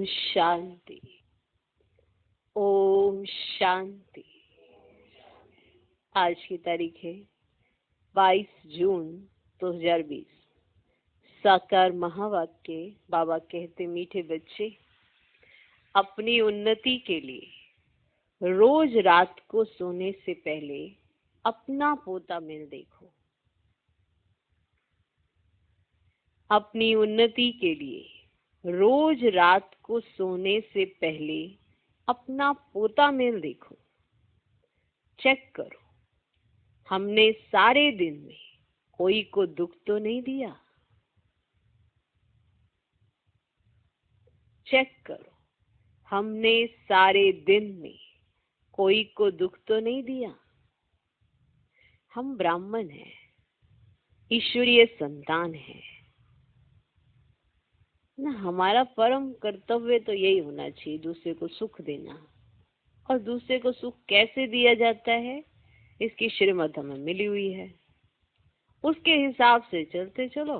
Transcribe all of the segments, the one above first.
ओम शांति। ओम शांति। आज की तारीख है 22 जून 2020। साकार महावाक्य। बाबा कहते, मीठे बच्चे, अपनी उन्नति के लिए रोज रात को सोने से पहले अपना पोता मिल देखो। अपनी उन्नति के लिए रोज रात को सोने से पहले अपना पोता मेल देखो। चेक करो, हमने सारे दिन में कोई को दुख तो नहीं दिया। चेक करो, हमने सारे दिन में कोई को दुख तो नहीं दिया। हम ब्राह्मण हैं, ईश्वरीय संतान हैं ना। हमारा परम कर्तव्य तो यही होना चाहिए, दूसरे को सुख देना। और दूसरे को सुख कैसे दिया जाता है, इसकी श्रीमत हमें मिली हुई है। उसके हिसाब से चलते चलो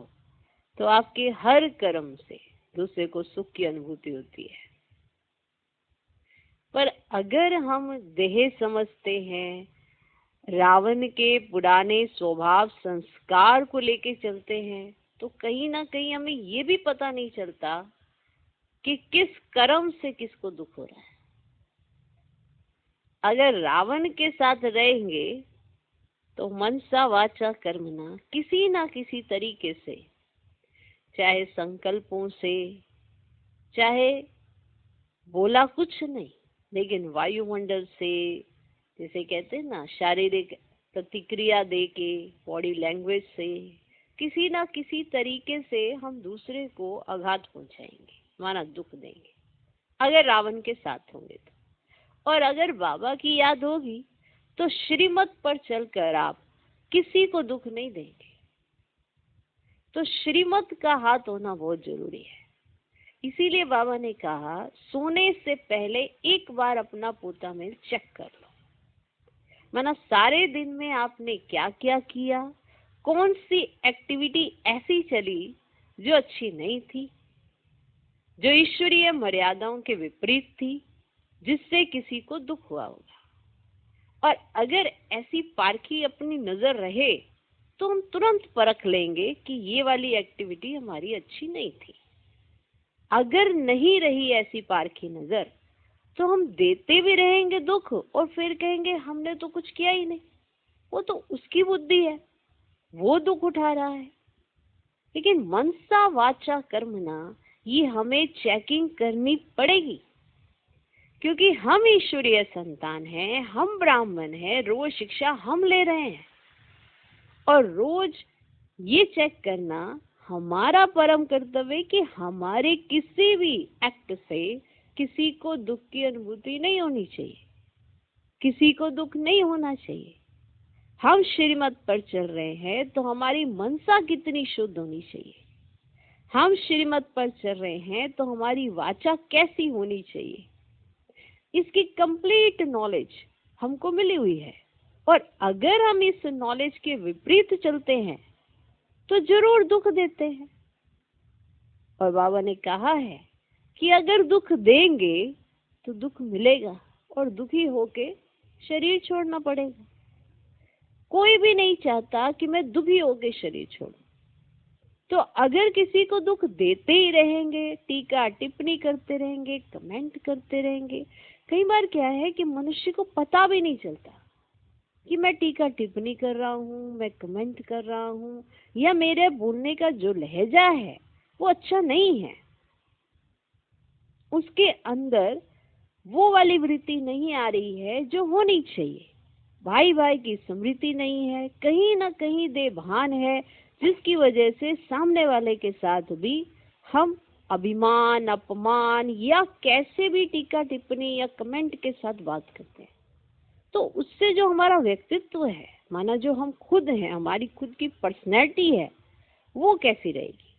तो आपके हर कर्म से दूसरे को सुख की अनुभूति होती है। पर अगर हम देह समझते हैं, रावण के पुराने स्वभाव संस्कार को लेके चलते हैं, तो कहीं ना कहीं हमें ये भी पता नहीं चलता कि किस कर्म से किसको दुख हो रहा है। अगर रावण के साथ रहेंगे तो मनसा वाचा कर्मणा, किसी ना किसी तरीके से, चाहे संकल्पों से, चाहे बोला कुछ नहीं लेकिन वायुमंडल से, जैसे कहते हैं ना, शारीरिक प्रतिक्रिया देके, बॉडी लैंग्वेज से, किसी ना किसी तरीके से हम दूसरे को आघात पहुंचाएंगे, माना दुख देंगे, अगर रावण के साथ होंगे तो। और अगर बाबा की याद होगी तो श्रीमत पर चलकर आप किसी को दुख नहीं देंगे। तो श्रीमत का हाथ होना बहुत जरूरी है। इसीलिए बाबा ने कहा, सोने से पहले एक बार अपना पोता मेल चेक कर लो। माना सारे दिन में आपने क्या क्या किया, कौन सी एक्टिविटी ऐसी चली जो अच्छी नहीं थी, जो ईश्वरीय मर्यादाओं के विपरीत थी, जिससे किसी को दुख हुआ होगा। और अगर ऐसी पारखी अपनी नजर रहे तो हम तुरंत परख लेंगे कि ये वाली एक्टिविटी हमारी अच्छी नहीं थी। अगर नहीं रही ऐसी पारखी नजर तो हम देते भी रहेंगे दुख और फिर कहेंगे हमने तो कुछ किया ही नहीं, वो तो उसकी बुद्धि है, वो दुख उठा रहा है। लेकिन मनसा वाचा कर्मणा, ये हमें चेकिंग करनी पड़ेगी, क्योंकि हम ईश्वरीय संतान हैं, हम ब्राह्मण हैं, रोज शिक्षा हम ले रहे हैं। और रोज ये चेक करना हमारा परम कर्तव्य कि हमारे किसी भी एक्ट से किसी को दुख की अनुभूति नहीं होनी चाहिए, किसी को दुख नहीं होना चाहिए। हम श्रीमत पर चल रहे हैं तो हमारी मनसा कितनी शुद्ध होनी चाहिए। हम श्रीमत पर चल रहे हैं तो हमारी वाचा कैसी होनी चाहिए, इसकी कंप्लीट नॉलेज हमको मिली हुई है। और अगर हम इस नॉलेज के विपरीत चलते हैं तो जरूर दुख देते हैं। और बाबा ने कहा है कि अगर दुख देंगे तो दुख मिलेगा और दुखी होके शरीर छोड़ना पड़ेगा। कोई भी नहीं चाहता कि मैं दुखी होके शरीर छोड़ूं। तो अगर किसी को दुख देते ही रहेंगे, टीका टिप्पणी करते रहेंगे, कमेंट करते रहेंगे, कई बार क्या है कि मनुष्य को पता भी नहीं चलता कि मैं टीका टिप्पणी कर रहा हूँ, मैं कमेंट कर रहा हूँ, या मेरे बोलने का जो लहजा है वो अच्छा नहीं है। उसके अंदर वो वाली वृत्ति नहीं आ रही है जो होनी चाहिए। भाई भाई की स्मृति नहीं है, कहीं ना कहीं देभान है, जिसकी वजह से सामने वाले के साथ भी हम अभिमान, अपमान या कैसे भी टीका टिप्पणी या कमेंट के साथ बात करते हैं। तो उससे जो हमारा व्यक्तित्व है, माना जो हम खुद हैं, हमारी खुद की पर्सनैलिटी है, वो कैसी रहेगी।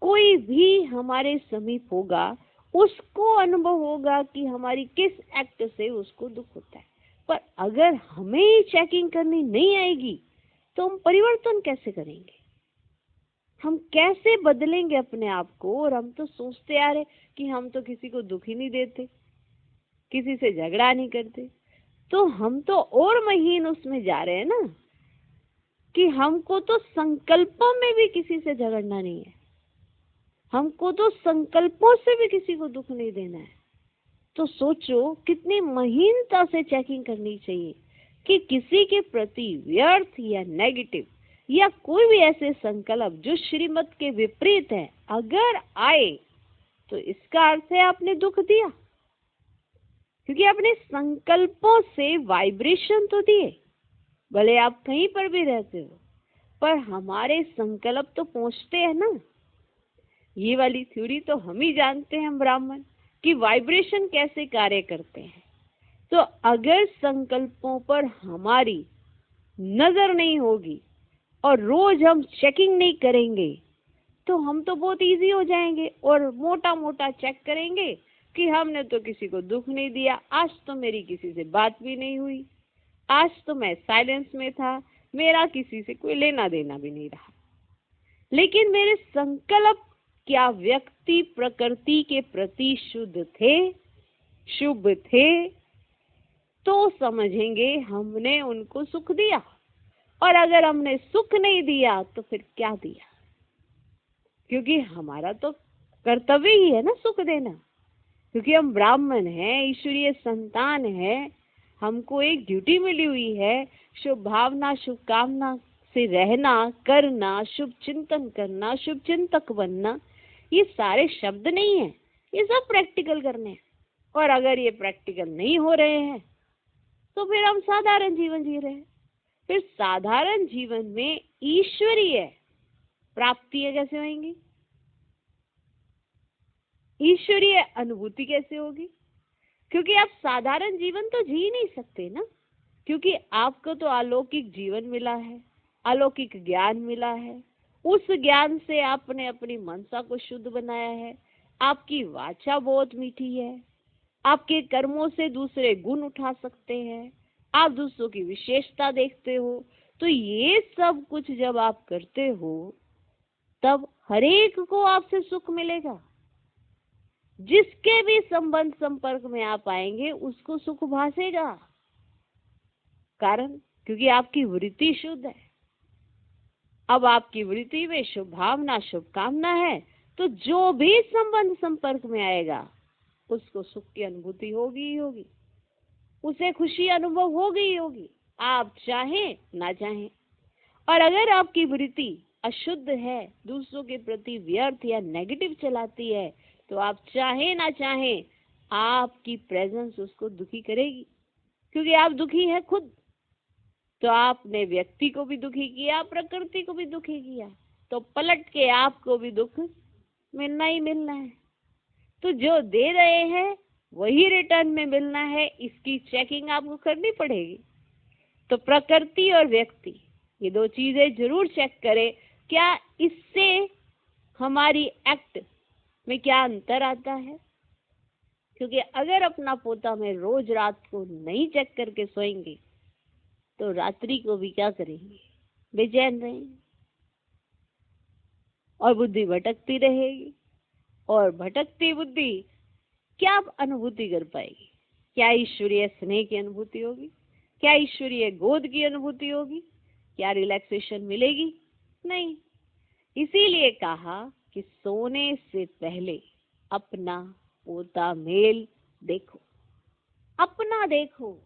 कोई भी हमारे समीप होगा, उसको अनुभव होगा कि हमारी किस एक्ट से उसको दुख होता है। पर अगर हमें चेकिंग करनी नहीं आएगी तो हम परिवर्तन कैसे करेंगे। हम कैसे बदलेंगे अपने आप को? और हम तो सोचते आ रहे कि हम तो किसी को दुख ही नहीं देते, किसी से झगड़ा नहीं करते, तो हम तो और महीन उसमें जा रहे हैं ना कि हमको तो संकल्पों में भी किसी से झगड़ना नहीं है, हमको तो संकल्पों से भी किसी को दुख नहीं देना है। तो सोचो कितनी महीनता से चेकिंग करनी चाहिए कि किसी के प्रति व्यर्थ या नेगेटिव या कोई भी ऐसे संकल्प जो श्रीमत के विपरीत है अगर आए तो इसका अर्थ है आपने दुख दिया, क्योंकि आपने संकल्पों से वाइब्रेशन तो दिए। भले आप कहीं पर भी रहते हो पर हमारे संकल्प तो पहुंचते हैं ना। ये वाली थ्योरी तो हम ही जानते हैं, हम ब्राह्मण, कि वाइब्रेशन कैसे कार्य करते हैं। तो अगर संकल्पों पर हमारी नजर नहीं होगी और रोज हम चेकिंग नहीं करेंगे तो हम तो बहुत इजी हो जाएंगे और मोटा मोटा चेक करेंगे कि हमने तो किसी को दुख नहीं दिया, आज तो मेरी किसी से बात भी नहीं हुई, आज तो मैं साइलेंस में था, मेरा किसी से कोई लेना देना भी नहीं रहा। लेकिन मेरे संकल्प क्या व्यक्ति प्रकृति के प्रति शुद्ध थे, शुभ थे, तो समझेंगे हमने उनको सुख दिया। और अगर हमने सुख नहीं दिया तो फिर क्या दिया? क्योंकि हमारा तो कर्तव्य ही है ना सुख देना, क्योंकि हम ब्राह्मण हैं, ईश्वरीय संतान है, हमको एक ड्यूटी मिली हुई है, शुभ भावना शुभ कामना से रहना, करना, शुभ चिंतन करना, शुभ चिंतक बनना। ये सारे शब्द नहीं है, ये सब प्रैक्टिकल करने हैं। और अगर ये प्रैक्टिकल नहीं हो रहे हैं तो फिर हम साधारण जीवन जी रहे हैं। फिर साधारण जीवन में ईश्वरीय प्राप्तियां कैसे होंगी, ईश्वरीय अनुभूति कैसे होगी? क्योंकि आप साधारण जीवन तो जी नहीं सकते ना, क्योंकि आपको तो अलौकिक जीवन मिला है, अलौकिक ज्ञान मिला है। उस ज्ञान से आपने अपनी मनसा को शुद्ध बनाया है, आपकी वाचा बहुत मीठी है, आपके कर्मों से दूसरे गुण उठा सकते हैं, आप दूसरों की विशेषता देखते हो। तो ये सब कुछ जब आप करते हो तब हरेक को आपसे सुख मिलेगा। जिसके भी संबंध संपर्क में आप आएंगे उसको सुख भासेगा। कारण क्योंकि आपकी वृत्ति शुद्ध है। अब आपकी वृत्ति में शुभ भावना शुभ कामना है तो जो भी संबंध संपर्क में आएगा उसको सुख की अनुभूति होगी ही होगी, उसे खुशी अनुभव होगी ही होगी, आप चाहें ना चाहें। और अगर आपकी वृत्ति अशुद्ध है, दूसरों के प्रति व्यर्थ या नेगेटिव चलाती है, तो आप चाहे ना चाहें आपकी प्रेजेंस उसको दुखी करेगी, क्योंकि आप दुखी है खुद। तो आपने व्यक्ति को भी दुखी किया, प्रकृति को भी दुखी किया, तो पलट के आपको भी दुख मिलना ही मिलना है। तो जो दे रहे हैं वही रिटर्न में मिलना है, इसकी चेकिंग आपको करनी पड़ेगी। तो प्रकृति और व्यक्ति ये दो चीजें जरूर चेक करें, क्या इससे हमारी एक्ट में क्या अंतर आता है। क्योंकि अगर अपना पोता में रोज रात को नहीं चेक करके सोएंगे तो रात्रि को भी क्या करेंगे, बेचैन रहेंगे और बुद्धि भटकती रहेगी। और भटकती बुद्धि क्या अनुभूति कर पाएगी? क्या ईश्वरीय स्नेह की अनुभूति होगी? क्या ईश्वरीय गोद की अनुभूति होगी? क्या रिलैक्सेशन मिलेगी? नहीं। इसीलिए कहा कि सोने से पहले अपना पोता मेल देखो, अपना देखो।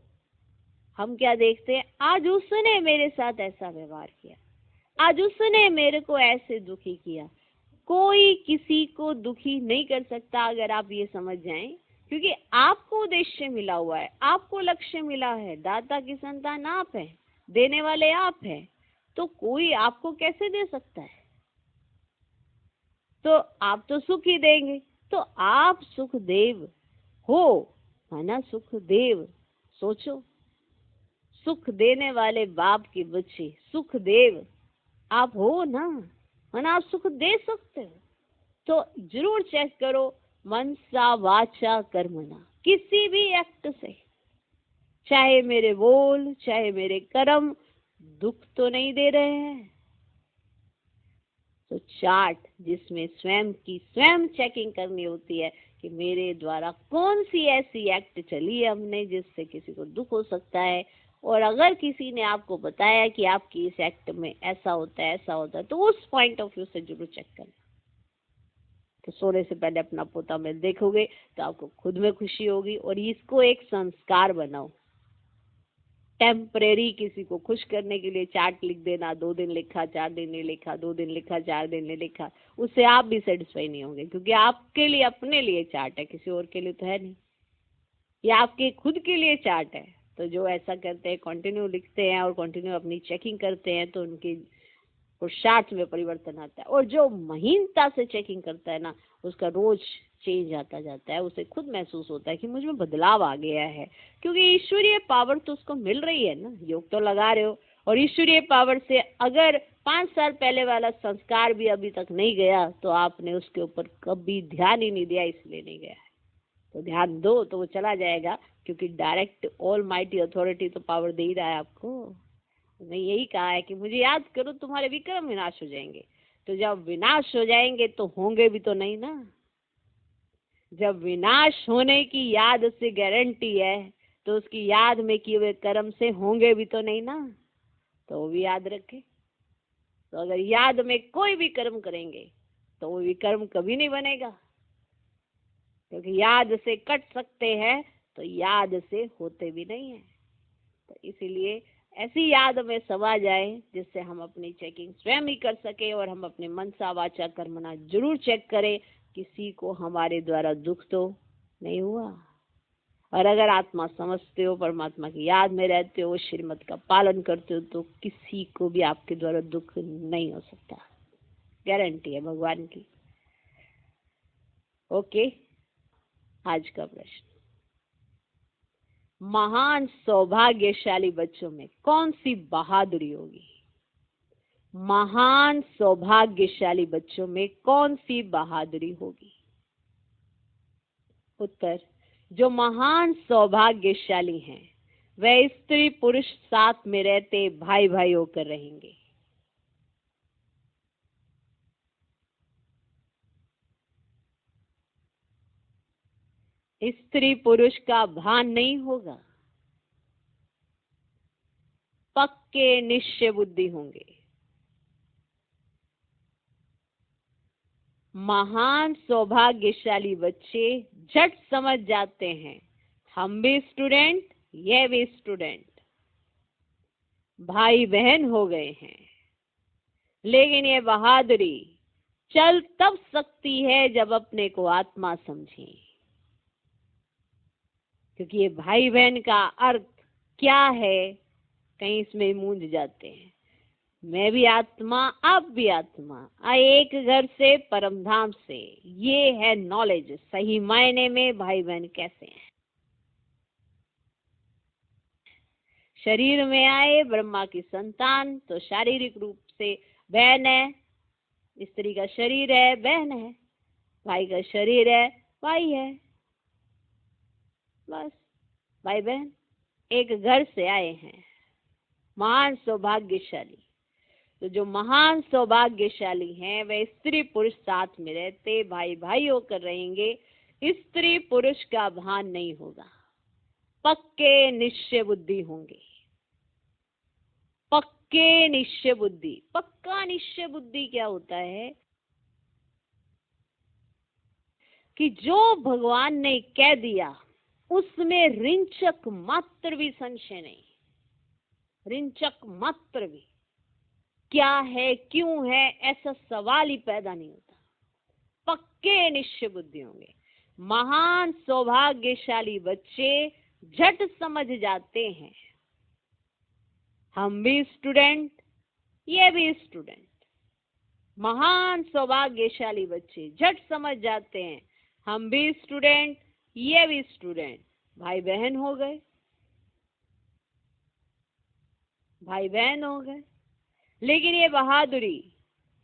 हम क्या देखते हैं, आज उसने मेरे साथ ऐसा व्यवहार किया, आज उसने मेरे को ऐसे दुखी किया। कोई किसी को दुखी नहीं कर सकता अगर आप ये समझ जाएं, क्योंकि आपको उद्देश्य मिला हुआ है, आपको लक्ष्य मिला है। दाता की संतान आप हैं, देने वाले आप हैं, तो कोई आपको कैसे दे सकता है? तो आप तो सुख ही देंगे। तो आप सुखदेव हो, है ना? सुखदेव, सोचो, सुख देने वाले बाप के बच्चे सुखदेव आप हो ना, है ना? आप सुख दे सकते हो। तो जरूर चेक करो मनसा वाचा कर्मणा, किसी भी एक्ट से, चाहे मेरे बोल चाहे मेरे कर्म दुख तो नहीं दे रहे हैं। तो चार्ट जिसमें स्वयं की स्वयं चेकिंग करनी होती है कि मेरे द्वारा कौन सी ऐसी एक्ट चली है हमने जिससे किसी को दुख हो सकता है, और अगर किसी ने आपको बताया कि आपकी इस एक्ट में ऐसा होता है ऐसा होता है, तो उस पॉइंट ऑफ व्यू से जरूर चेक करना। तो सोने से पहले अपना पोता में देखोगे तो आपको खुद में खुशी होगी, और इसको एक संस्कार बनाओ। टेम्परेरी किसी को खुश करने के लिए चार्ट लिख देना, 2 दिन लिखा 4 दिन नहीं लिखा, 2 दिन लिखा 4 दिन नहीं लिखा, उससे आप भी सेटिस्फाई नहीं होंगे, क्योंकि आपके लिए अपने लिए चार्ट है, किसी और के लिए तो है नहीं। ये आपके खुद के लिए चार्ट है। तो जो ऐसा करते हैं, कंटिन्यू लिखते हैं और कंटिन्यू अपनी चेकिंग करते हैं, तो उनकी पुरुषार्थ में परिवर्तन आता है। और जो महीनता से चेकिंग करता है ना, उसका रोज चेंज आता जाता है, उसे खुद महसूस होता है कि मुझ में बदलाव आ गया है, क्योंकि ईश्वरीय पावर तो उसको मिल रही है ना। योग तो लगा रहे हो, और ईश्वरीय पावर से अगर 5 साल पहले वाला संस्कार भी अभी तक नहीं गया, तो आपने उसके ऊपर कभी ध्यान ही नहीं दिया, इसलिए नहीं गया है। तो ध्यान दो तो वो चला जाएगा, क्योंकि डायरेक्ट ऑल माइटी अथॉरिटी तो पावर दे ही रहा है आपको। मैं यही कहा है कि मुझे याद करो, तुम्हारे विक्रम विनाश हो जाएंगे। तो जब विनाश हो जाएंगे तो होंगे भी तो नहीं ना। जब विनाश होने की याद से गारंटी है, तो उसकी याद में किए हुए कर्म से होंगे भी तो नहीं ना। तो वो भी याद रखे। तो अगर याद में कोई भी कर्म करेंगे तो वो विकर्म कभी नहीं बनेगा, क्योंकि याद से कट सकते हैं तो याद से होते भी नहीं है। तो इसीलिए ऐसी याद में समा जाए जिससे हम अपनी चेकिंग स्वयं ही कर सके, और हम अपने मन सा वाचा कर्मणा जरूर चेक करें, किसी को हमारे द्वारा दुख तो नहीं हुआ। और अगर आत्मा समझते हो, परमात्मा की याद में रहते हो, श्रीमत का पालन करते हो, तो किसी को भी आपके द्वारा दुख नहीं हो सकता, गारंटी है भगवान की। ओके, आज का प्रश्न, महान सौभाग्यशाली बच्चों में कौन सी बहादुरी होगी? महान सौभाग्यशाली बच्चों में कौन सी बहादुरी होगी? उत्तर, जो महान सौभाग्यशाली हैं वह स्त्री पुरुष साथ में रहते भाई भाई होकर रहेंगे। स्त्री पुरुष का भान नहीं होगा, पक्के निश्चय बुद्धि होंगे। महान सौभाग्यशाली बच्चे झट समझ जाते हैं, हम भी स्टूडेंट, यह भी स्टूडेंट, भाई बहन हो गए हैं। लेकिन ये बहादुरी चल तब सकती है जब अपने को आत्मा समझें, क्योंकि ये भाई बहन का अर्थ क्या है, कहीं इसमें मूंझ जाते हैं। मैं भी आत्मा, आप भी आत्मा, एक घर से परमधाम से, ये है नॉलेज। सही मायने में भाई बहन कैसे हैं? शरीर में आए ब्रह्मा की संतान, तो शारीरिक रूप से बहन है, स्त्री का शरीर है, बहन है, भाई का शरीर है, भाई है, बस भाई बहन एक घर से आए हैं। महान सौभाग्यशाली, तो जो महान सौभाग्यशाली हैं वे स्त्री पुरुष साथ में रहते भाई भाई होकर रहेंगे। स्त्री पुरुष का भान नहीं होगा, पक्के निश्चय बुद्धि होंगे। पक्के निश्चय बुद्धि, पक्का निश्चय बुद्धि क्या होता है कि जो भगवान ने कह दिया उसमें रिंचक मात्र भी संशय नहीं, रिंचक मात्र भी, क्या है क्यों है ऐसा सवाल ही पैदा नहीं होता। पक्के निश्चय बुद्धि होंगे। महान सौभाग्यशाली बच्चे झट समझ जाते हैं, हम भी स्टूडेंट, ये भी स्टूडेंट। महान सौभाग्यशाली बच्चे झट समझ जाते हैं, हम भी स्टूडेंट, ये भी स्टूडेंट, भाई बहन हो गए, भाई बहन हो गए। लेकिन ये बहादुरी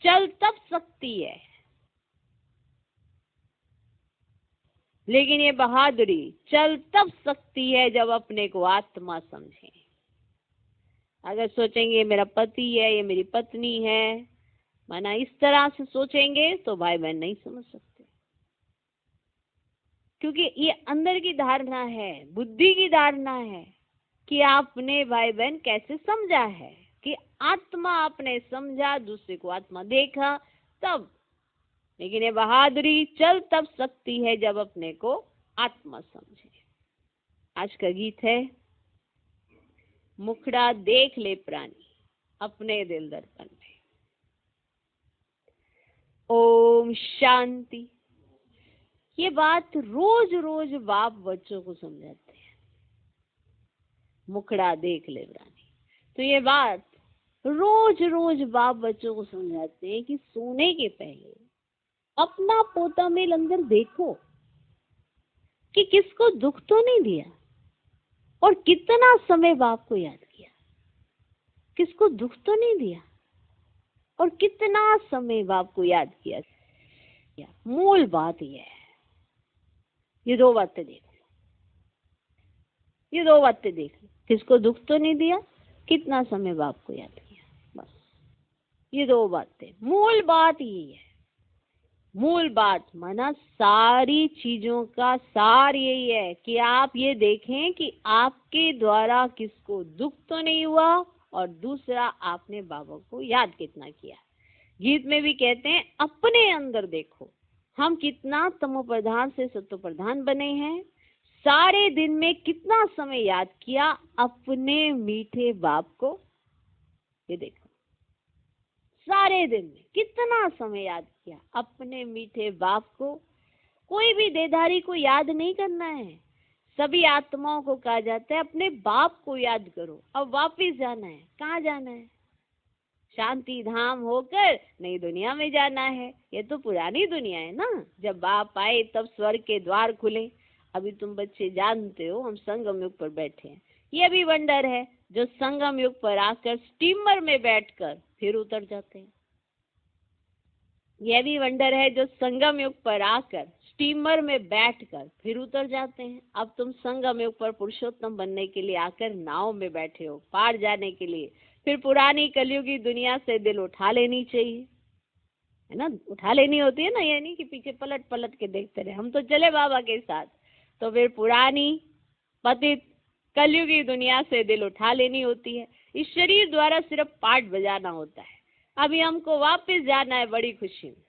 चल तब सकती है, लेकिन ये बहादुरी चल तब सकती है जब अपने को आत्मा समझे। अगर सोचेंगे ये मेरा पति है, ये मेरी पत्नी है, माना इस तरह से सोचेंगे तो भाई बहन नहीं समझ सकते, क्योंकि ये अंदर की धारणा है, बुद्धि की धारणा है कि आपने भाई बहन कैसे समझा है कि आत्मा आपने समझा, दूसरे को आत्मा देखा तब। लेकिन ये बहादुरी चल तब सकती है जब अपने को आत्मा समझे। आज का गीत है, मुखड़ा देख ले प्राणी अपने दिल दर्पण में। ओम शांति। ये बात रोज रोज बाप बच्चों को समझाते हैं, मुखड़ा देख ले प्राणी। तो ये बात रोज रोज बाप बच्चों को समझाते हैं कि सोने के पहले अपना पोता मेल अंदर देखो कि किसको दुख तो नहीं दिया, और कितना समय बाप को याद किया, किसको दुख तो नहीं दिया, और कितना समय बाप को याद किया। मूल बात यह है, ये दो बातें देख लो, ये दो बातें देख लो, किसको दुख तो नहीं दिया, कितना समय बाप को याद किया, बस ये दो बातें। मूल बात यही है, मूल बात माना सारी चीजों का सार यही है कि आप ये देखें कि आपके द्वारा किसको दुख तो नहीं हुआ, और दूसरा आपने बाबा को याद कितना किया। गीत में भी कहते हैं अपने अंदर देखो, हम कितना तमो प्रधान से सत्व प्रधान बने हैं, सारे दिन में कितना समय याद किया अपने मीठे बाप को। ये देखो सारे दिन में कितना समय याद किया अपने मीठे बाप को। कोई भी देहधारी को याद नहीं करना है, सभी आत्माओं को कहा जाता है अपने बाप को याद करो। अब वापिस जाना है, कहाँ जाना है? शांति धाम होकर नई दुनिया में जाना है। ये तो पुरानी दुनिया है ना, जब बाप आए तब स्वर्ग के द्वार खुले। अभी तुम बच्चे जानते हो हम संगम युग पर बैठे हैं। ये भी वंडर है जो संगम युग पर आकर स्टीमर में बैठकर फिर उतर जाते हैं। यह भी वंडर है जो संगम युग पर आकर स्टीमर में बैठकर फिर उतर जाते हैं। अब तुम संगम युग पर पुरुषोत्तम बनने के लिए आकर नाव में बैठे हो पार जाने के लिए। फिर पुरानी कलयुगी दुनिया से दिल उठा लेनी चाहिए, है ना, उठा लेनी होती है ना, ये नहीं कि पीछे पलट पलट के देखते रहे, हम तो चले बाबा के साथ। तो फिर पुरानी पतित कलयुगी दुनिया से दिल उठा लेनी होती है। इस शरीर द्वारा सिर्फ पाठ बजाना होता है। अभी हमको वापस जाना है बड़ी खुशी में।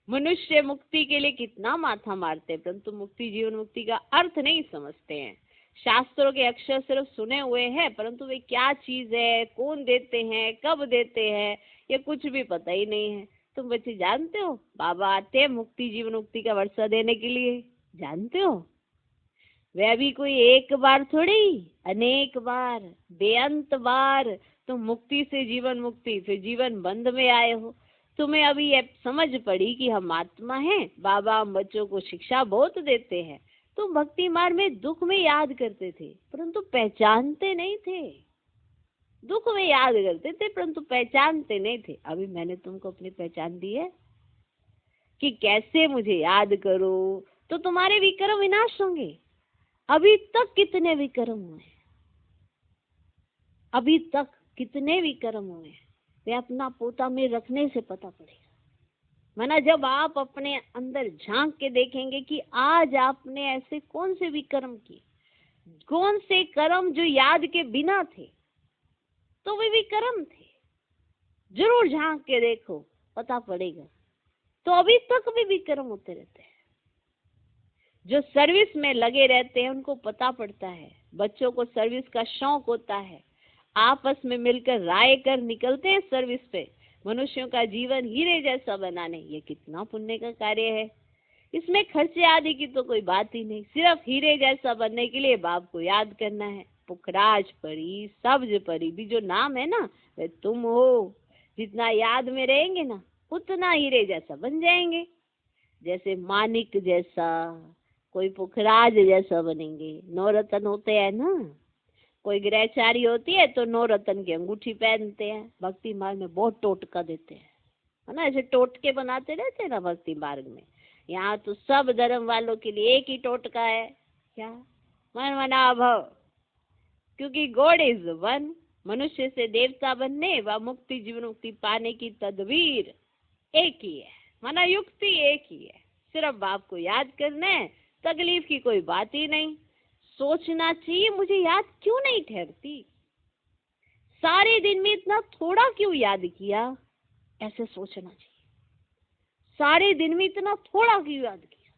मनुष्य मुक्ति के लिए कितना माथा मारते हैं, परंतु मुक्ति जीवन मुक्ति का अर्थ नहीं समझते हैं। शास्त्रों के अक्षर सिर्फ सुने हुए हैं, परंतु वे क्या चीज है, कौन देते हैं, कब देते हैं, ये कुछ भी पता ही नहीं है। तुम बच्चे जानते हो बाबा आते हैं मुक्ति जीवन मुक्ति का वर्षा देने के लिए, जानते हो? वह भी कोई एक बार थोड़ी, अनेक बार, बेअंत बार तुम मुक्ति से जीवन मुक्ति फिर जीवन बंद में आए हो। तुम्हें अभी ये समझ पड़ी कि हम आत्मा हैं। बाबा हम बच्चों को शिक्षा बहुत देते हैं। तुम भक्ति मार्ग में दुख में याद करते थे परंतु पहचानते नहीं थे, दुख में याद करते थे परंतु पहचानते नहीं थे। अभी मैंने तुमको अपनी पहचान दी है कि कैसे मुझे याद करो तो तुम्हारे विक्रम विनाश होंगे। अभी तक कितने विक्रम हुए, अभी तक कितने विक्रम हुए, वे अपना पोता में रखने से पता पड़ेगा। माना जब आप अपने अंदर झांक के देखेंगे कि आज आपने ऐसे कौन से विक्रम किए, कौन से कर्म जो याद के बिना थे, तो वे विक्रम थे। जरूर झांक के देखो, पता पड़ेगा। तो अभी तक भी विक्रम होते रहते हैं। जो सर्विस में लगे रहते हैं उनको पता पड़ता है। बच्चों को सर्विस का शौक होता है, आपस में मिलकर राय कर निकलते हैं सर्विस पे। मनुष्यों का जीवन हीरे जैसा बनाने, ये कितना पुण्य का कार्य है। इसमें खर्चे आदि की तो कोई बात ही नहीं, सिर्फ हीरे जैसा बनने के लिए बाप को याद करना है। पुखराज परी, सब्ज परी भी जो नाम है ना, वे तुम हो। जितना याद में रहेंगे ना उतना हीरे जैसा बन जाएंगे। जैसे मानिक जैसा, कोई पुखराज जैसा बनेंगे। 9 रत्न होते हैं ना, कोई ग्रहचारी होती है तो 9 रत्न की अंगूठी पहनते हैं। भक्ति मार्ग में बहुत टोटका देते हैं, है ना, ऐसे टोटके बनाते रहते हैं ना भक्ति मार्ग में। यहाँ तो सब धर्म वालों के लिए एक ही टोटका है, क्या? मन मना भव, क्योंकि गॉड इज वन। मनुष्य से देवता बनने व मुक्ति जीवन मुक्ति पाने की तदबीर एक ही है, माना युक्ति एक ही है, सिर्फ बाप को याद करना है, तकलीफ की कोई बात ही नहीं। सोचना चाहिए मुझे याद क्यों नहीं ठहरती, सारे दिन में इतना थोड़ा क्यों याद किया, ऐसे सोचना चाहिए। सारे दिन में इतना थोड़ा क्यों याद किया,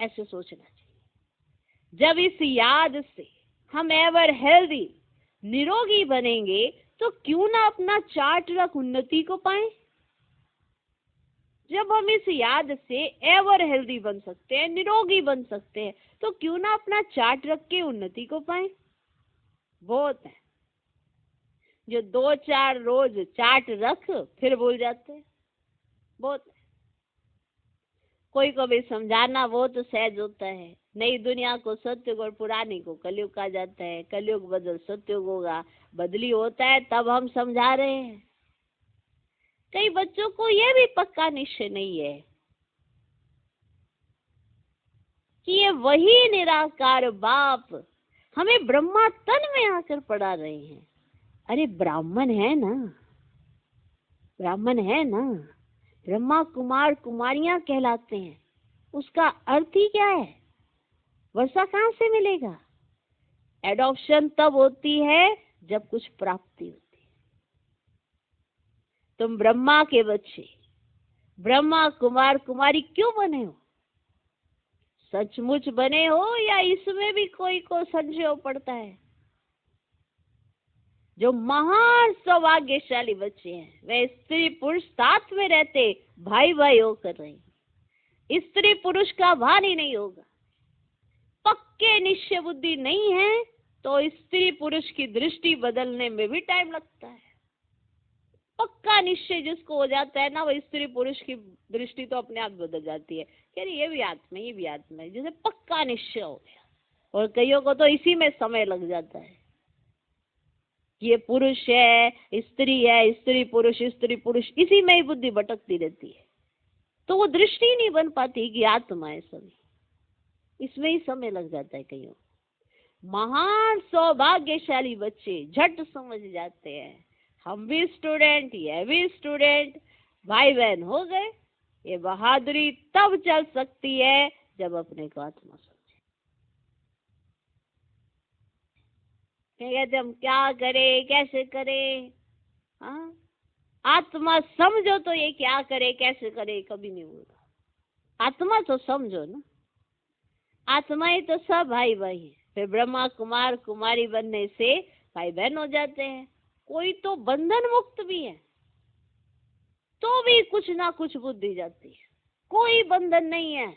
ऐसे सोचना चाहिए। जब इस याद से हम एवर हेल्दी निरोगी बनेंगे तो क्यों ना अपना चार्ट रख उन्नति को पाए। जब हम इस याद से एवर हेल्दी बन सकते हैं, निरोगी बन सकते हैं, तो क्यों ना अपना चार्ट रख के उन्नति को पाए। बहुत है जो 2-4 रोज चार्ट रख फिर भूल जाते हैं, बहुत है। कोई को भी समझाना बहुत सहज होता है। नई दुनिया को सत्युग और पुरानी को कलयुग कहा जाता है। कलयुग बदल सत्युग होगा, बदली होता है तब हम समझा रहे हैं। कई बच्चों को यह भी पक्का निश्चय नहीं है कि ये वही निराकार बाप हमें ब्रह्मा तन में आकर पढ़ा रहे हैं। अरे ब्राह्मण है ना, ब्राह्मण है ना, ब्रह्मा कुमार कुमारियां कहलाते हैं। उसका अर्थ ही क्या है, वर्षा कहाँ से मिलेगा। एडॉप्शन तब होती है जब कुछ प्राप्ति होती है। तुम ब्रह्मा के बच्चे, ब्रह्मा कुमार कुमारी क्यों बने हो, सचमुच बने हो या इसमें भी कोई को संशय पड़ता है। जो महान सौभाग्यशाली बच्चे हैं वे स्त्री पुरुष साथ में रहते भाई भाई होकर रहेंगे। स्त्री पुरुष का भान ही नहीं होगा। पक्के निश्चय बुद्धि नहीं है तो स्त्री पुरुष की दृष्टि बदलने में भी टाइम लगता है। पक्का निश्चय जिसको हो जाता है ना, वो स्त्री पुरुष की दृष्टि तो अपने आप बदल जाती है। यार ये भी आत्मा, ये भी आत्मा है, जैसे पक्का निश्चय हो गया। और कईयों को तो इसी में समय लग जाता है। ये पुरुष है, स्त्री है, स्त्री पुरुष, इसी में ही बुद्धि भटकती रहती है। तो वो दृष्टि नहीं बन पाती कि आत्मा है सभी, इसमें ही समय लग जाता है कईयों। महान सौभाग्यशाली बच्चे झट समझ जाते हैं, हम भी स्टूडेंट, ये भी स्टूडेंट, भाई बहन हो गए। ये बहादुरी तब चल सकती है जब अपने को आत्मा समझे। कहते हम क्या करें, कैसे करें। हाँ, आत्मा समझो तो ये क्या करे कैसे करे कभी नहीं होगा। आत्मा तो समझो ना, आत्मा ही तो सब भाई भाई है। फिर ब्रह्मा कुमार कुमारी बनने से भाई बहन हो जाते हैं। कोई तो बंधन मुक्त भी है तो भी कुछ ना कुछ बुद्धि जाती है। कोई बंधन नहीं है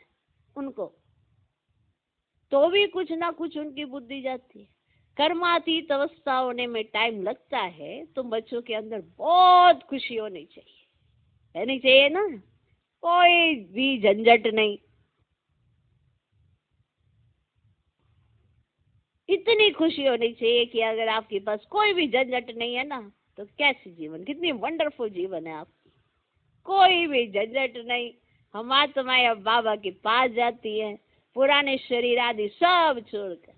उनको तो भी कुछ ना कुछ उनकी बुद्धि जाती है। कर्मातीत अवस्था होने में टाइम लगता है। तो बच्चों के अंदर बहुत खुशी होनी चाहिए, रहनी चाहिए ना, कोई भी झंझट नहीं। इतनी खुशी होनी चाहिए कि अगर आपके पास कोई भी झंझट नहीं है ना, तो कैसी जीवन, कितनी वंडरफुल जीवन है आपकी। कोई भी झंझट नहीं। हम आत्माएं अब बाबा के पास जाती है, पुराने शरीर आदि सब छोड़कर।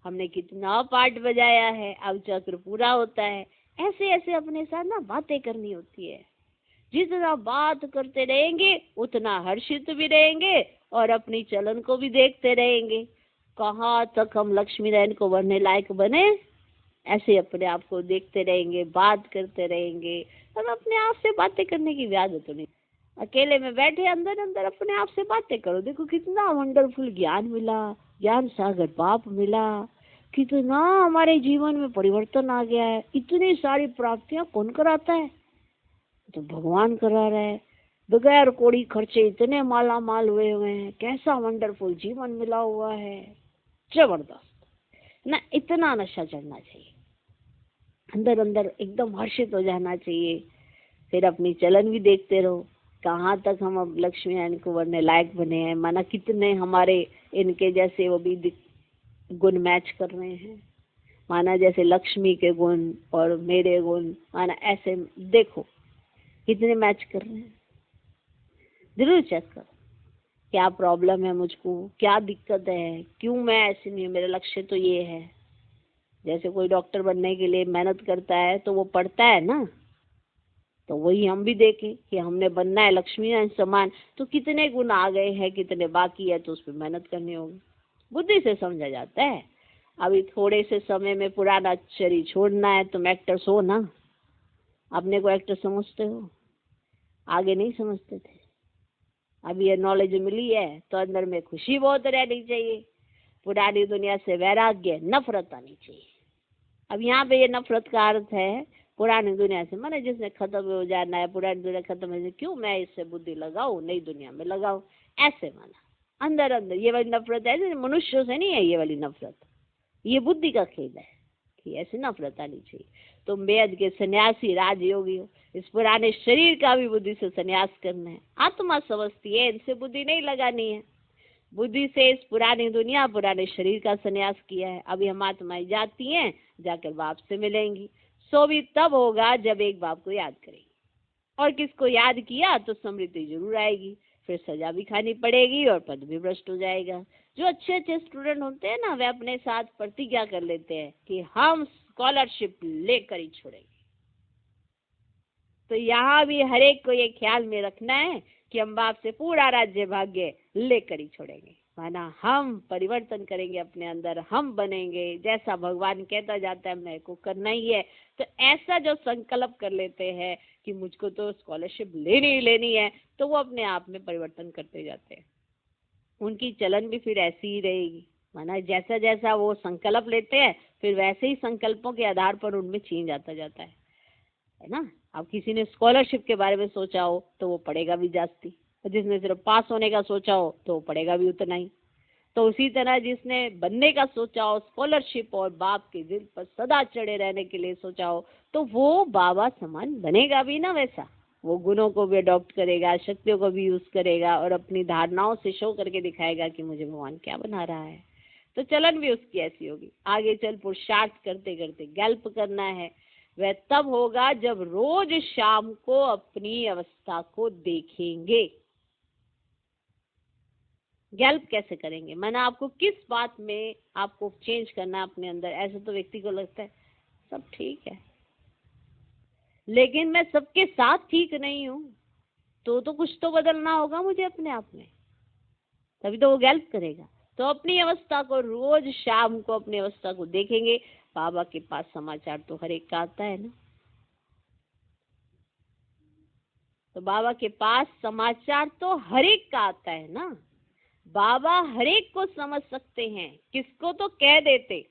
हमने कितना पाठ बजाया है, अब चक्र पूरा होता है। ऐसे ऐसे अपने साथ ना बातें करनी होती है। जितना बात करते रहेंगे उतना हर्षित भी रहेंगे और अपनी चलन को भी देखते रहेंगे। कहाँ तक हम लक्ष्मी नारायण को बनने लायक बने, ऐसे अपने आप को देखते रहेंगे, बात करते रहेंगे। और अपने आप से बातें करने की आदत नहीं। अकेले में बैठे अंदर अंदर अपने आप से बातें करो। देखो कितना वंडरफुल ज्ञान मिला, ज्ञान सागर बाप मिला, कितना हमारे जीवन में परिवर्तन आ गया है। इतनी सारी प्राप्तियां कौन कराता है, तो भगवान करा रहा है। बगैर कोड़ी खर्चे इतने माला माल हुए हैं। कैसा वंडरफुल जीवन मिला हुआ है, जबरदस्त ना। इतना नशा चढ़ना चाहिए, अंदर अंदर एकदम हर्षित हो जाना चाहिए। फिर अपनी चलन भी देखते रहो, कहाँ तक हम अब लक्ष्मी नारायण को बनने लायक बने हैं। माना कितने हमारे इनके जैसे वो भी गुण मैच कर रहे हैं। माना जैसे लक्ष्मी के गुण और मेरे गुण, माना ऐसे देखो कितने मैच कर रहे हैं। जरूर चेक करो क्या प्रॉब्लम है मुझको, क्या दिक्कत है, क्यों मैं ऐसे नहीं। मेरा लक्ष्य तो ये है। जैसे कोई डॉक्टर बनने के लिए मेहनत करता है तो वो पढ़ता है ना, तो वही हम भी देखें कि हमने बनना है लक्ष्मी नारायण समान, तो कितने गुण आ गए हैं, कितने बाकी है, तो उस पर मेहनत करनी होगी। बुद्धि से समझा जाता है। अभी थोड़े से समय में पुराना शरीर छोड़ना है, तुम एक्टर्स हो ना, अपने को एक्टर समझते हो, आगे नहीं समझते थे। अभी ये नॉलेज मिली है तो अंदर में खुशी बहुत रहनी चाहिए, पुरानी दुनिया से वैराग्य, नफरत आनी चाहिए। अब यहाँ पे ये नफरत का अर्थ है पुरानी दुनिया से, माने जिसने खत्म हो जाना है, पुरानी दुनिया खत्म हो जाए, क्यों मैं इससे बुद्धि लगाऊं, नई दुनिया में लगाऊं, ऐसे माना। अंदर अंदर ये वाली नफरत है, मनुष्यों से नहीं है ये वाली नफरत, ये बुद्धि का खेल है कि ऐसी नफरत आनी चाहिए। तुम बेहद के सन्यासी राजयोगी हो, इस पुराने शरीर का भी बुद्धि से सन्यास करना है। आत्मा समझती है इनसे बुद्धि नहीं लगानी है, बुद्धि से इस पुरानी दुनिया पुराने शरीर का सन्यास किया है। अभी हम आत्माएं जाती हैं, जाकर बाप से मिलेंगी, सो भी तब होगा जब एक बाप को याद करेंगी, और किसको याद किया तो समृद्धि जरूर आएगी, फिर सजा भी खानी पड़ेगी और पद भी भ्रष्ट हो जाएगा। जो अच्छे अच्छे स्टूडेंट होते हैं ना, वे अपने साथ प्रतिज्ञा कर लेते हैं कि हम स्कॉलरशिप लेकर ही छोड़ेंगे। तो यहाँ भी हर एक को ये ख्याल में रखना है कि हम बाप से पूरा राज्य भाग्य लेकर ही छोड़ेंगे, माना हम परिवर्तन करेंगे अपने अंदर, हम बनेंगे जैसा भगवान कहता जाता है मेरे को करना ही है। तो ऐसा जो संकल्प कर लेते हैं कि मुझको तो स्कॉलरशिप लेनी ही लेनी है, तो वो अपने आप में परिवर्तन करते जाते हैं। उनकी चलन भी फिर ऐसी ही रहेगी, माना जैसा जैसा वो संकल्प लेते हैं फिर वैसे ही संकल्पों के आधार पर उनमें चेंज आता जाता है ना। अब किसी ने स्कॉलरशिप के बारे में सोचा हो तो वो पढ़ेगा भी जास्ती, और जिसने सिर्फ पास होने का सोचा हो तो वो पढ़ेगा भी उतना ही। तो उसी तरह जिसने बनने का सोचा हो, स्कॉलरशिप और बाप के दिल पर सदा चढ़े रहने के लिए सोचा हो, तो वो बाबा समान बनेगा भी ना वैसा। वो गुणों को भी अडॉप्ट करेगा, शक्तियों को भी यूज करेगा, और अपनी धारणाओं से शो करके दिखाएगा कि मुझे भगवान क्या बना रहा है। तो चलन भी उसकी ऐसी होगी। आगे चल पुरुषार्थ करते करते गल्प करना है, वह तब होगा जब रोज शाम को अपनी अवस्था को देखेंगे। गल्प कैसे करेंगे, माना आपको किस बात में आपको चेंज करना है अपने अंदर। ऐसे तो व्यक्ति को लगता है सब ठीक है, लेकिन मैं सबके साथ ठीक नहीं हूं, तो कुछ तो बदलना होगा मुझे अपने आप में, तभी तो वो गल्प करेगा। तो अपनी अवस्था को रोज शाम को अपनी अवस्था को देखेंगे। बाबा के पास समाचार तो हर एक का आता है ना, तो बाबा के पास समाचार तो हर एक का आता है ना। बाबा हर एक को समझ सकते हैं, किसको तो कह देते,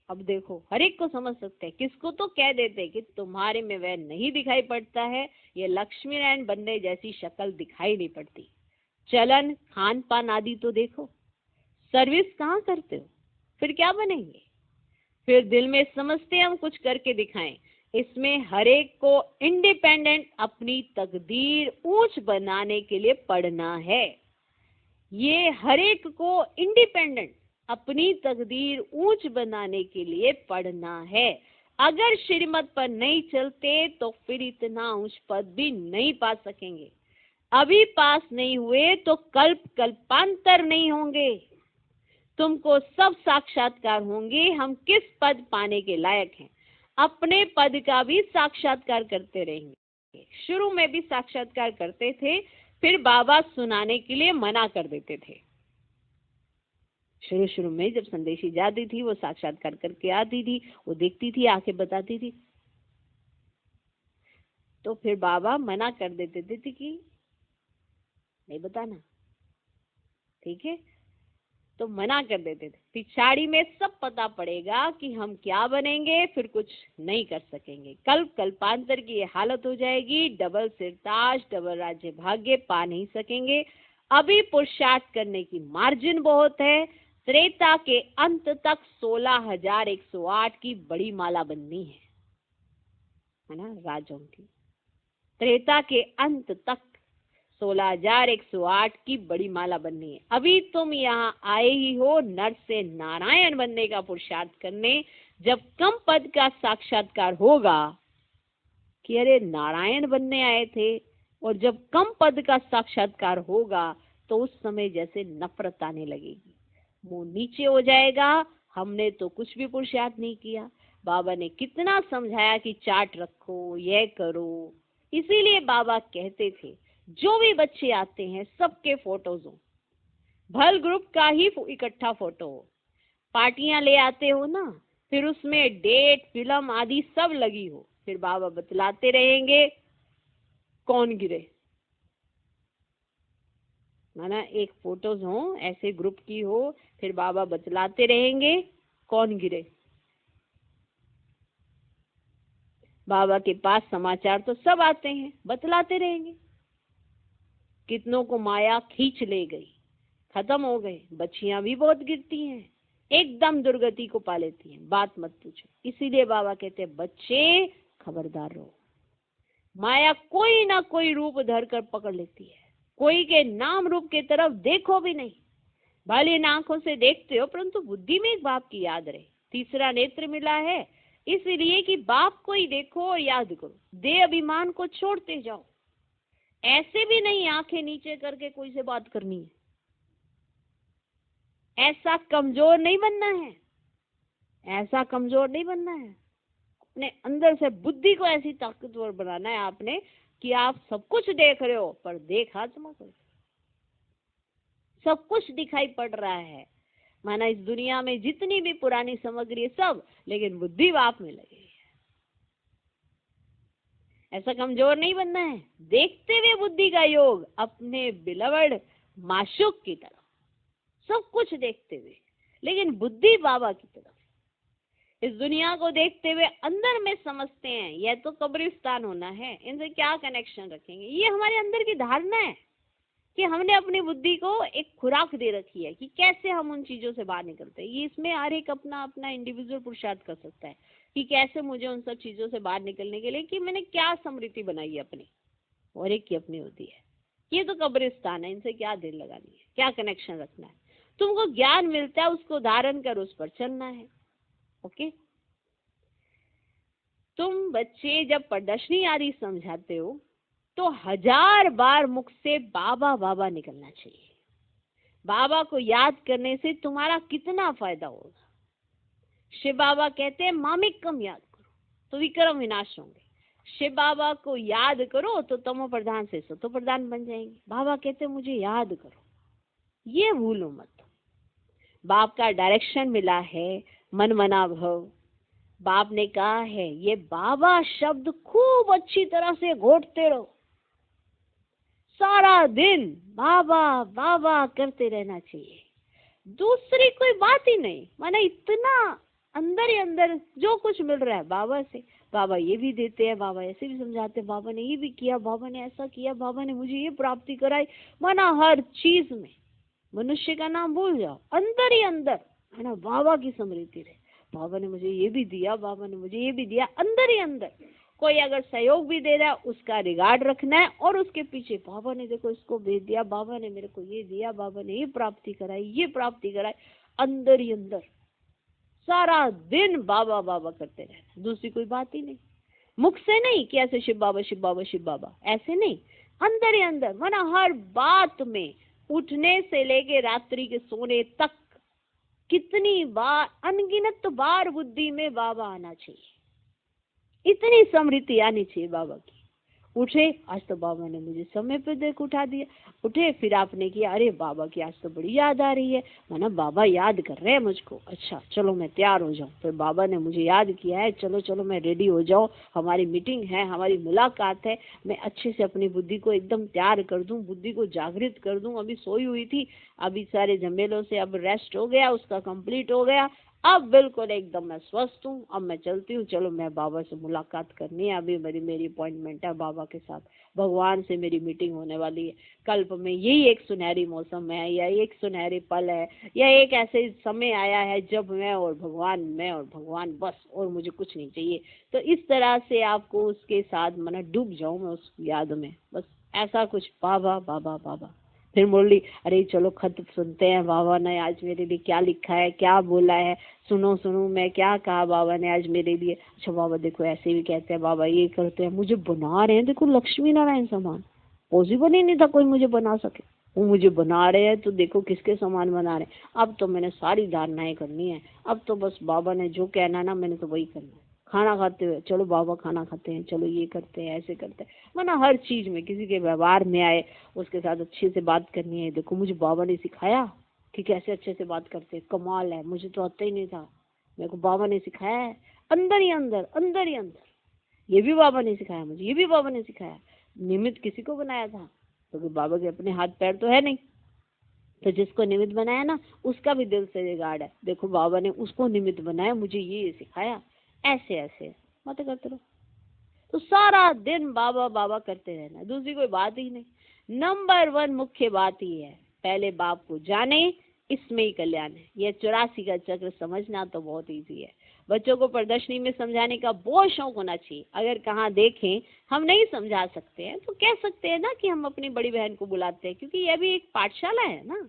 अब देखो हर एक को समझ सकते हैं, किसको तो कह देते कि तुम्हारे में वह नहीं दिखाई पड़ता है, ये लक्ष्मी नारायण बनने जैसी शक्ल दिखाई नहीं पड़ती। चलन खान पान आदि तो देखो, सर्विस कहाँ करते हो, फिर क्या बनेंगे। फिर दिल में समझते हम कुछ करके दिखाएं। इसमें हर एक को इंडिपेंडेंट अपनी तकदीर ऊंच बनाने के लिए पढ़ना है। ये हर एक को इंडिपेंडेंट अपनी तकदीर ऊंच बनाने के लिए पढ़ना है। अगर श्रीमत पर नहीं चलते तो फिर इतना ऊंच पद भी नहीं पा सकेंगे। अभी पास नहीं हुए तो कल्प कल्पांतर नहीं होंगे। तुमको सब साक्षात्कार होंगे, हम किस पद पाने के लायक हैं, अपने पद का भी साक्षात्कार करते रहेंगे। शुरू में भी साक्षात्कार करते थे, फिर बाबा सुनाने के लिए मना कर देते थे। शुरू में जब संदेशी जाती थी, वो साक्षात्कार करके आती थी, वो देखती थी, आके बताती थी, तो फिर बाबा मना कर देते थे कि नहीं बताना, ठीक है, तो मना कर देते थे। पिछाड़ी में सब पता पड़ेगा कि हम क्या बनेंगे, फिर कुछ नहीं कर सकेंगे। कल्प कल्पांतर की ये हालत हो जाएगी, डबल सिरताज डबल राज्य भाग्य पा नहीं सकेंगे। अभी पुरुषार्थ करने की मार्जिन बहुत है। त्रेता के अंत तक 16,108 की बड़ी माला बननी है ना राजों की। त्रेता के अंत तक 16,108 की बड़ी माला बननी है। अभी तुम यहाँ आए ही हो नर से नारायण बनने का पुरुषार्थ करने। जब कम पद का साक्षात्कार होगा कि अरे नारायण बनने आए थे, और जब कम पद का साक्षात्कार होगा तो उस समय जैसे नफरत आने लगेगी, मुंह नीचे हो जाएगा, हमने तो कुछ भी पुरुषार्थ नहीं किया। बाबा ने कितना समझाया कि चार्ट रखो, यह करो, इसीलिए बाबा कहते थे जो भी बच्चे आते हैं सबके फोटोज हो, भल ग्रुप का ही इकट्ठा फोटो हो। पार्टियां ले आते हो ना, फिर उसमें डेट फिल्म आदि सब लगी हो, फिर बाबा बतलाते रहेंगे कौन गिरे। माना एक फोटोज हो ऐसे ग्रुप की हो, फिर बाबा बतलाते रहेंगे कौन गिरे। बाबा के पास समाचार तो सब आते हैं, बतलाते रहेंगे। कितनों को माया खींच ले गई, खत्म हो गए, बच्चियां भी बहुत गिरती हैं, एकदम दुर्गति को पा लेती हैं, बात मत पूछो। इसीलिए बाबा कहते हैं बच्चे खबरदार रहो, माया कोई ना कोई रूप धर कर पकड़ लेती है, कोई के नाम रूप के तरफ देखो भी नहीं। भले इन आंखों से देखते हो परंतु बुद्धि में एक बाप की याद रहे। तीसरा नेत्र मिला है इसलिए कि बाप को ही देखो और याद करो, दे अभिमान को छोड़ते जाओ। ऐसे भी नहीं आंखें नीचे करके कोई से बात करनी है, ऐसा कमजोर नहीं बनना है, ऐसा कमजोर नहीं बनना है। अपने अंदर से बुद्धि को ऐसी ताकतवर बनाना है आपने कि आप सब कुछ देख रहे हो पर देख आत्मा को, सब कुछ दिखाई पड़ रहा है। माना इस दुनिया में जितनी भी पुरानी सामग्री सब, लेकिन बुद्धि बाप में लगी है। ऐसा कमजोर नहीं बनना है, देखते हुए बुद्धि का योग अपने बिलवड माशूक की तरफ, सब कुछ देखते हुए लेकिन बुद्धि बाबा की तरफ। इस दुनिया को देखते हुए अंदर में समझते हैं यह तो कब्रिस्तान होना है, इनसे क्या कनेक्शन रखेंगे। ये हमारे अंदर की धारणा है कि हमने अपनी बुद्धि को एक खुराक दे रखी है कि कैसे हम उन चीजों से बाहर निकलते हैं। ये इसमें हर एक अपना अपना इंडिविजुअल पुरुषार्थ कर सकता है कि कैसे मुझे उन सब चीजों से बाहर निकलने के लिए कि मैंने क्या स्मृति बनाई है अपनी, और एक की अपनी होती है। ये तो कब्रिस्तान है, इनसे क्या देर लगानी है, क्या कनेक्शन रखना है। तुमको ज्ञान मिलता है उसको धारण कर उस पर चलना है। ओके, तुम बच्चे जब प्रदर्शनी आदि समझाते हो तो 1000 बार मुख से बाबा बाबा निकलना चाहिए। बाबा को याद करने से तुम्हारा कितना फायदा होगा। शिव बाबा कहते हैं मामिक कम याद करो तो विक्रम विनाश होंगे, शिव बाबा को याद करो तो तमो प्रधान से सतो प्रधान बन जाएंगे। बाबा कहते हैं मुझे याद करो, ये भूलो मत। बाप का डायरेक्शन मिला है मन मना भव। बाप ने कहा है ये बाबा शब्द खूब अच्छी तरह से घोटते रहो, सारा दिन बाबा बाबा करते रहना चाहिए, दूसरी कोई बात ही नहीं। माना इतना अंदर ही अंदर जो कुछ मिल रहा है बाबा से, बाबा ये भी देते हैं, बाबा ऐसे भी समझाते हैं, बाबा ने ये भी किया, बाबा ने ऐसा किया, बाबा ने मुझे ये प्राप्ति कराई। माना हर चीज में मनुष्य का नाम भूल जाओ, अंदर ही अंदर है ना बाबा की स्मृति रहे। बाबा ने मुझे ये भी दिया, बाबा ने मुझे ये भी दिया, अंदर ही अंदर। कोई अगर सहयोग भी दे रहा है उसका रिगार्ड रखना है और उसके पीछे बाबा ने देखो इसको भेज दिया, बाबा ने मेरे को ये दिया, बाबा ने ये प्राप्ति कराई, ये प्राप्ति कराई, अंदर ही अंदर सारा दिन बाबा बाबा करते रहना, दूसरी कोई बात ही नहीं। मुख से नहीं कि ऐसे शिव बाबा शिव बाबा शिव बाबा, ऐसे नहीं, अंदर ही अंदर। माना हर बात में उठने से लेके रात्रि के सोने तक कितनी बार, अनगिनत बार बुद्धि में बाबा आना चाहिए, इतनी स्मृति आनी चाहिए बाबा की। उठे आज तो बाबा ने मुझे समय पे देख उठा दिया, उठे फिर आपने किया, अरे बाबा की आज तो बड़ी याद आ रही है, माना बाबा याद कर रहे हैं मुझको, अच्छा चलो मैं तैयार हो जाऊं। फिर बाबा ने मुझे याद किया है, चलो चलो मैं रेडी हो जाऊं, हमारी मीटिंग है, हमारी मुलाकात है, मैं अच्छे से अपनी बुद्धि को एकदम तैयार कर दूं, बुद्धि को जागृत कर दूं। अभी सोई हुई थी, अभी सारे झमेलों से अब रेस्ट हो गया, उसका कंप्लीट हो गया, अब बिल्कुल एकदम मैं स्वस्थ हूँ, अब मैं चलती हूँ, चलो मैं बाबा से मुलाकात करनी है, अभी मेरी अपॉइंटमेंट है बाबा के साथ, भगवान से मेरी मीटिंग होने वाली है। कल्प में यही एक सुनहरी मौसम है, या एक सुनहरे पल है, या एक ऐसे समय आया है जब मैं और भगवान बस, और मुझे कुछ नहीं चाहिए। तो इस तरह से आपको उसके साथ मना डूब जाऊं मैं उस याद में, बस ऐसा कुछ बाबा बाबा बाबा। फिर मुरली, अरे चलो खत सुनते हैं, बाबा ने आज मेरे लिए क्या लिखा है, क्या बोला है, सुनो सुनो मैं क्या कहा बाबा ने आज मेरे लिए। अच्छा बाबा देखो ऐसे भी कहते हैं, बाबा ये करते हैं, मुझे बना रहे हैं, देखो लक्ष्मी नारायण समान, पॉसिबल ही नहीं था कोई मुझे बना सके, वो मुझे बना रहे हैं, तो देखो किसके समान बना रहे हैं। अब तो मैंने सारी धारणाएं करनी है, अब तो बस बाबा ने जो कहना ना मैंने तो वही करना है, खाना खाते हुए चलो बाबा खाना खाते हैं, चलो ये करते हैं, ऐसे करते हैं, वरना हर चीज में किसी के व्यवहार में आए उसके साथ अच्छे से बात करनी है। देखो मुझे बाबा ने सिखाया कि कैसे अच्छे से बात करते हैं, कमाल है, मुझे तो आता ही नहीं था, मेरे को बाबा ने सिखाया है। अंदर ही अंदर, अंदर ही अंदर, ये भी बाबा ने सिखाया मुझे, ये भी बाबा ने सिखाया। निमित्त किसी को बनाया था? क्योंकि बाबा के अपने हाथ पैर तो है नहीं, तो जिसको निमित्त बनाया ना उसका भी दिल से रिगार्ड है। देखो बाबा ने उसको निमित्त बनाया, मुझे ये सिखाया, ऐसे ऐसे बातें करते रहो। तो सारा दिन बाबा बाबा करते रहना, दूसरी कोई बात ही नहीं। नंबर 1 मुख्य बात ही है, पहले बाप को जाने, इसमें ही कल्याण है। यह 84 का चक्र समझना तो बहुत इजी है। बच्चों को प्रदर्शनी में समझाने का बहुत शौक होना चाहिए। अगर कहाँ देखें हम नहीं समझा सकते हैं तो कह सकते हैं ना कि हम अपनी बड़ी बहन को बुलाते हैं, क्योंकि यह भी एक पाठशाला है ना,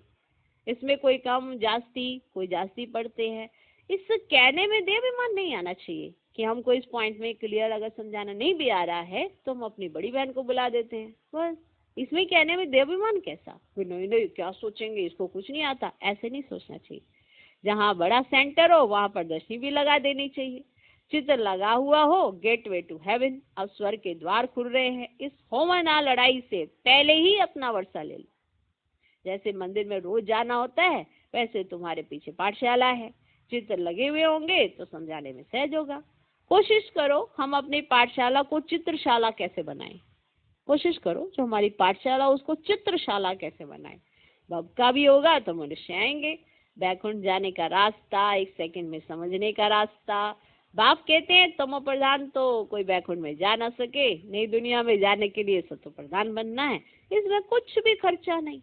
इसमें कोई कम जास्ती, कोई जास्ती पढ़ते हैं। इस कहने में देवाभिमान नहीं आना चाहिए कि हमको इस पॉइंट में क्लियर अगर समझाना नहीं भी आ रहा है तो हम अपनी बड़ी बहन को बुला देते हैं, बस। इसमें कहने में देवाभिमान कैसा? नहीं नहीं क्या सोचेंगे, इसको कुछ नहीं आता, ऐसे नहीं सोचना चाहिए। जहाँ बड़ा सेंटर हो वहां प्रदर्शनी भी लगा देनी चाहिए, चित्र लगा हुआ हो, गेटवे टू हेवन। अब स्वर्ग के द्वार खुल रहे हैं, इस होमना लड़ाई से पहले ही अपना वर्षा ले लो। जैसे मंदिर में रोज जाना होता है वैसे तुम्हारे पीछे पाठशाला है, चित्र लगे हुए होंगे तो समझाने में सहज होगा। कोशिश करो हम अपनी पाठशाला को चित्रशाला कैसे बनाएं, कोशिश करो जो हमारी पाठशाला उसको चित्रशाला कैसे बनाएं। बब का भी होगा तो मनुष्य आएंगे। बैकुंठ जाने का रास्ता 1 सेकंड में समझने का रास्ता। बाप कहते हैं तमो प्रधान तो कोई बैकुंठ में जा ना सके, नई दुनिया में जाने के लिए सतो प्रधान बनना है। इसमें कुछ भी खर्चा नहीं,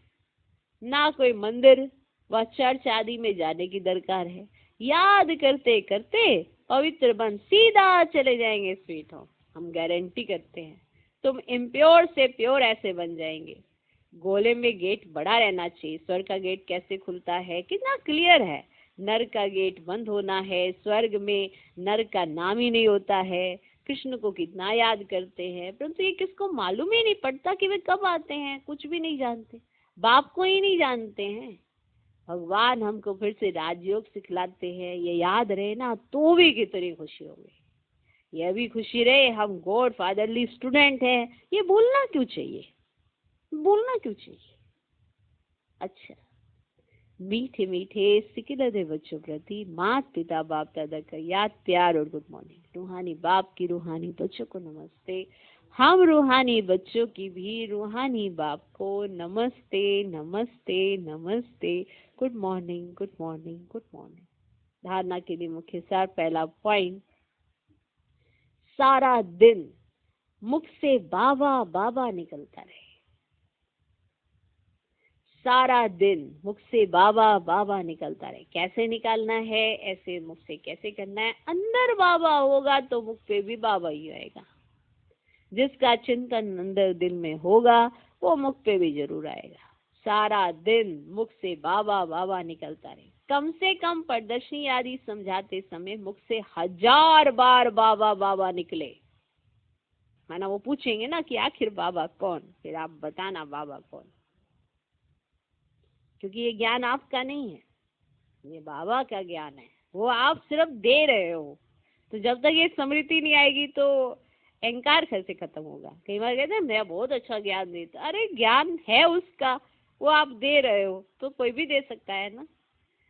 ना कोई मंदिर व चर्च आदि में जाने की दरकार है। याद करते करते पवित्र बन सीधा चले जाएंगे स्वीट होम, हम गारंटी करते हैं। तुम इम्प्योर से प्योर ऐसे बन जाएंगे। गोले में गेट बड़ा रहना चाहिए। स्वर्ग का गेट कैसे खुलता है, कितना क्लियर है। नर का गेट बंद होना है, स्वर्ग में नर का नाम ही नहीं होता है। कृष्ण को कितना याद करते हैं, परंतु ये किसको मालूम ही नहीं पड़ता कि वे कब आते हैं, कुछ भी नहीं जानते, बाप को ही नहीं जानते हैं। भगवान हमको फिर से राजयोग सिखलाते हैं, ये याद रहे ना तो भी कितनी खुशी होगी। यह भी खुशी रहे हम गॉड फादरली स्टूडेंट हैं, ये बोलना क्यों चाहिए, बोलना क्यों चाहिए। अच्छा, मीठे मीठे सिकिलदे बच्चों प्रति माता पिता बाप दादा का याद प्यार और गुड मॉर्निंग। रूहानी बाप की रूहानी बच्चों को नमस्ते। हम रूहानी बच्चों की भी रूहानी बाप को नमस्ते नमस्ते नमस्ते। Good morning good morning good morning. धारणा के लिए मुख्य सार, पहला पॉइंट, सारा दिन मुख से बाबा बाबा निकलता रहे। सारा दिन मुख से बाबा बाबा निकलता रहे। कैसे निकालना है, ऐसे मुख से कैसे करना है? अंदर बाबा होगा तो मुख पे भी बाबा ही आएगा। जिसका चिंतन अंदर दिल में होगा वो मुख पे भी जरूर आएगा। सारा दिन मुख से बाबा बाबा निकलता रहे। कम से कम प्रदर्शनी आदि समझाते समय मुख से 1000 बार बाबा बाबा निकले, है ना। वो पूछेंगे ना कि आखिर बाबा कौन, फिर आप बताना बाबा कौन, क्योंकि ये ज्ञान आपका नहीं है, ये बाबा का ज्ञान है, वो आप सिर्फ दे रहे हो। तो जब तक ये स्मृति नहीं आएगी तो अहंकार कैसे खत्म होगा। कई बार कहते हैं मैं बहुत अच्छा ज्ञान देता, अरे ज्ञान है उसका, वो आप दे रहे हो तो कोई भी दे सकता है ना।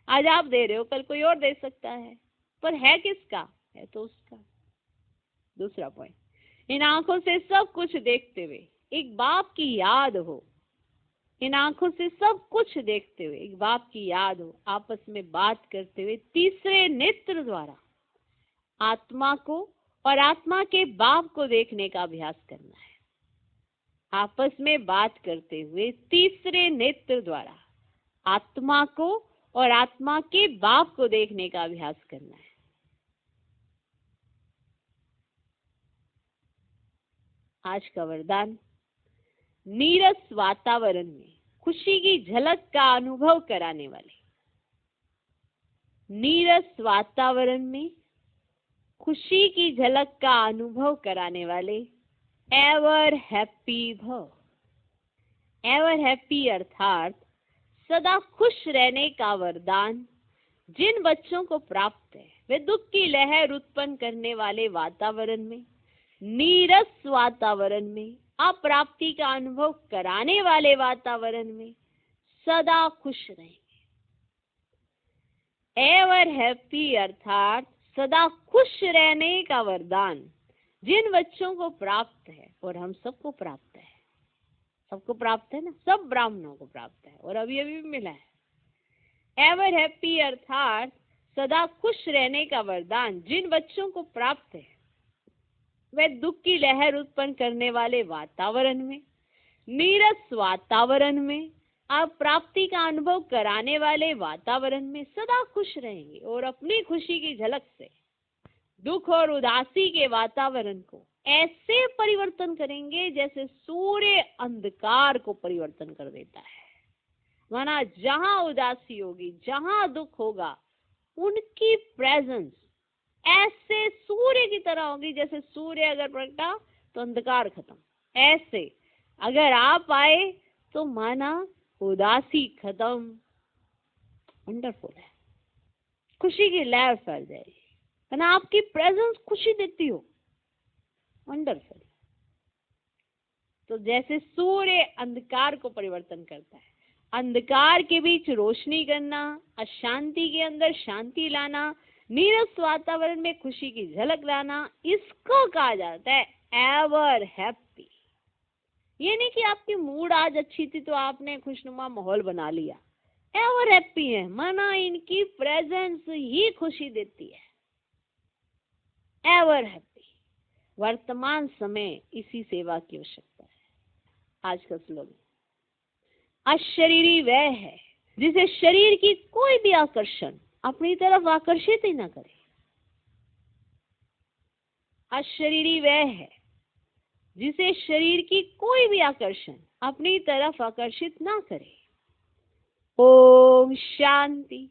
आज आप दे रहे हो कल कोई और दे सकता है, पर है किसका, है तो उसका। दूसरा पॉइंट, इन आंखों से सब कुछ देखते हुए एक बाप की याद हो। इन आंखों से सब कुछ देखते हुए एक बाप की याद हो। आपस में बात करते हुए तीसरे नेत्र द्वारा आत्मा को और आत्मा के बाप को देखने का अभ्यास करना है। आपस में बात करते हुए तीसरे नेत्र द्वारा आत्मा को और आत्मा के बाप को देखने का अभ्यास करना है। आज का वरदान, नीरस वातावरण में खुशी की झलक का अनुभव कराने वाले, नीरस वातावरण में खुशी की झलक का अनुभव कराने वाले एवर हैप्पी भव। एवर हैप्पी अर्थात सदा खुश रहने का वरदान जिन बच्चों को प्राप्त है वे दुख की लहर उत्पन्न करने वाले वातावरण में, नीरस वातावरण में, अप्राप्ति का अनुभव कराने वाले वातावरण में सदा खुश रहेंगे। एवर हैप्पी अर्थात सदा खुश रहने का वरदान जिन बच्चों को प्राप्त है, और हम सबको प्राप्त है, सबको प्राप्त है ना, सब ब्राह्मणों को प्राप्त है और अभी अभी भी मिला है। एवर हैप्पी अर्थात सदा खुश रहने का वरदान जिन बच्चों को प्राप्त है, वे दुख की लहर उत्पन्न करने वाले वातावरण में, नीरस वातावरण में, अप्राप्ति का अनुभव कराने वाले वातावरण में सदा खुश रहेंगे और अपनी खुशी की झलक से दुख और उदासी के वातावरण को ऐसे परिवर्तन करेंगे जैसे सूर्य अंधकार को परिवर्तन कर देता है। माना जहां उदासी होगी, जहां दुख होगा, उनकी प्रेजेंस ऐसे सूर्य की तरह होगी, जैसे सूर्य अगर प्रगटा तो अंधकार खत्म, ऐसे अगर आप आए तो माना उदासी खत्म। वंडरफुल है, खुशी की लहर फैल जाएगी, है ना, आपकी प्रेजेंस खुशी देती हो। वंडरफुल। तो जैसे सूर्य अंधकार को परिवर्तन करता है, अंधकार के बीच रोशनी करना, अशांति के अंदर शांति लाना, नीरस वातावरण में खुशी की झलक लाना, इसको कहा जाता है एवर हैप्पी। ये नहीं कि आपकी मूड आज अच्छी थी तो आपने खुशनुमा माहौल बना लिया। एवर हैप्पी है, माना इनकी प्रेजेंस ही खुशी देती है। Ever happy. वर्तमान समय इसी सेवा की आवश्यकता है। आज का स्लोगन, अशरीरी वह है जिसे शरीर की कोई भी आकर्षण अपनी तरफ आकर्षित ही ना करे। अशरीरी वह है जिसे शरीर की कोई भी आकर्षण अपनी तरफ आकर्षित ना करे। ओम शांति।